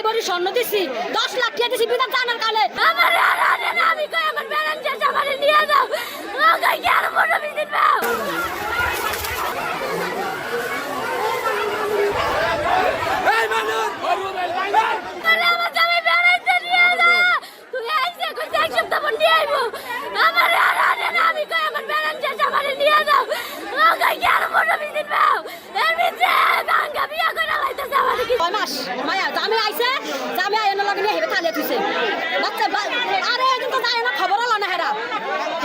ভরি স্বর্ণ দিছি, 10 লাখ টাকা দিছি বিধান জানার কালে। আমার আমি কই আমার ব্যালেন্স আমারে নিয়ে যাও, ওকে কি আর বড় বিদিন দাও। এই মানুষ আরে আমার জামাই ব্যালেন্স নিয়ে যাও, তুই আইছে কই এক সপ্তাহ পর নিয়ে আইবো। আমার আমি কই আমার ব্যালেন্স আমারে নিয়ে যাও, ওকে কি আর বড় বিদিন দাও। এর ভিতরে ভাঙা বিয়া করে লাইতেছে আমারে কি 6 মাস মায়া জামে আইছে, জামে আইনো লাগে নিয়ে হেবে থালে তুইছে বাচ্চা। আরে কিন্তু যায় না, খবর হলো না হেরা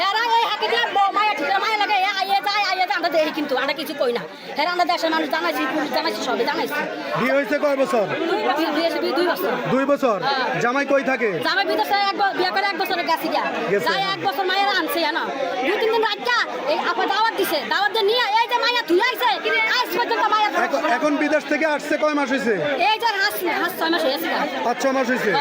হেরা এই হাতে দিয়ে মায়া ঠিক মায়া লাগে আইয়ে যায় আমরা দেখি, কিন্তু আমরা কিছু কই না। হেরা আমরা দেশের মানুষ জানাইছি, পুলিশ জানাইছি, সবে জানাইছি। বিয়ে হয়েছে কয় বছর? 2 বছর। 2 বছর। জামাই কই থাকে? জামাই বিদেশে বিয়ে করে 1 বছরের গেছি গিয়া যাই 1 বছর মায়ের আনছে না, 2-3 দিন রাখা এই আপা দাওয়াত দিছে, দাওয়াত দিয়ে নিয়ে এই যে মায়া তুই আইছে আজ পর্যন্ত মায়া এখন বিদেশ থেকে আসছে কয় মাস হয়েছে? এই যে হাস 6 মাস হয়েছে। 5-6 মাস হয়েছে।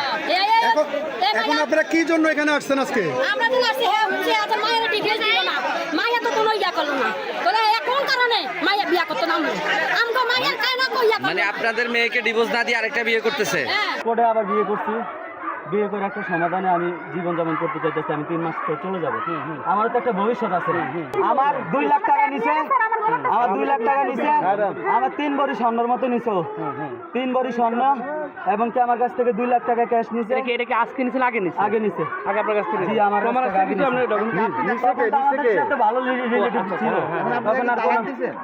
এখন আপনারা কি জন্য এখানে আসছেন আজকে? আমরা দিন আসছি হ্যাঁ হচ্ছে আজ মায়ের ডিটেইলস দিল না, মায়া তো কোনো ইয়া করলো না, বলে কোন কারণে মায়া বিয়া করতে নামলো। আমগো মায়ের কাই না কইয়া মানে আপনাদের মেয়েকে ডিভোর্স না দিয়ে আরেকটা বিয়ে করতেছে। কোর্টে আবার বিয়ে করছি, বিয়ে করে একটা সমাধানে আমি জীবনযাপন করতে চাইতেছি। আমি 3 মাস তো চলে যাবো, আমারও তো একটা ভবিষ্যৎ আছে। আমার 2 লাখ টাকা নিছে, আমার 2 লাখ টাকা নিছে, আমার 3 ভরি স্বর্ণের মতো নিছো, 3 ভরি স্বর্ণ এবং কি আমার কাছ থেকে 2 লাখ টাকা ক্যাশ নিছে। এটা কি আজকে নিছেন আগে নিছেন? আগে নিছে, আগে আপনার কাছ থেকে। জি আমার কাছ থেকে আগে নিছে। আমাদের সাথে ভালো রিলেটিভ ছিল, তখন আর কোনো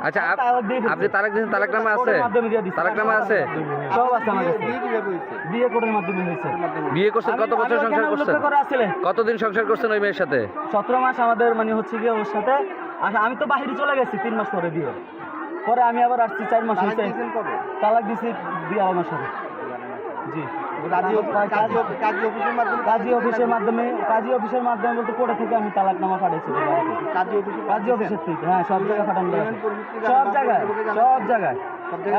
আচ্ছা আপনি তালাক দিয়েছেন, তালাকনামা আছে? তালাকনামা আছে, সব আছে আমার কাছে। বিয়ে করার মাধ্যমে হয়েছে। বিয়ে করছেন কত বছর সংসার করছেন? কতদিন সংসার করছেন ওই মেয়ের সাথে? 17 মাস আমাদের মানে হচ্ছে গিয়ে ওর সাথে। আচ্ছা আমি তো বাহিরে চলে গেছি 3 মাস পরে বিয়ে, পরে আমি আবার আসছি 4 মাস হয়েছে। তালাক দিছি বিয়ে আমার সাথে। জি কাজী অফিসের মাধ্যমে বলতে কোর্টে থেকে আমি তালাকনামা পাঠিয়েছি। কাজী অফিসের থেকে, হ্যাঁ সব জায়গায় পাঠানো আছে, সব জায়গায়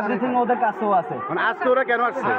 এভরিথিং ওদের কাছেও আছে। মানে আজকে ওরা কেন আসছে?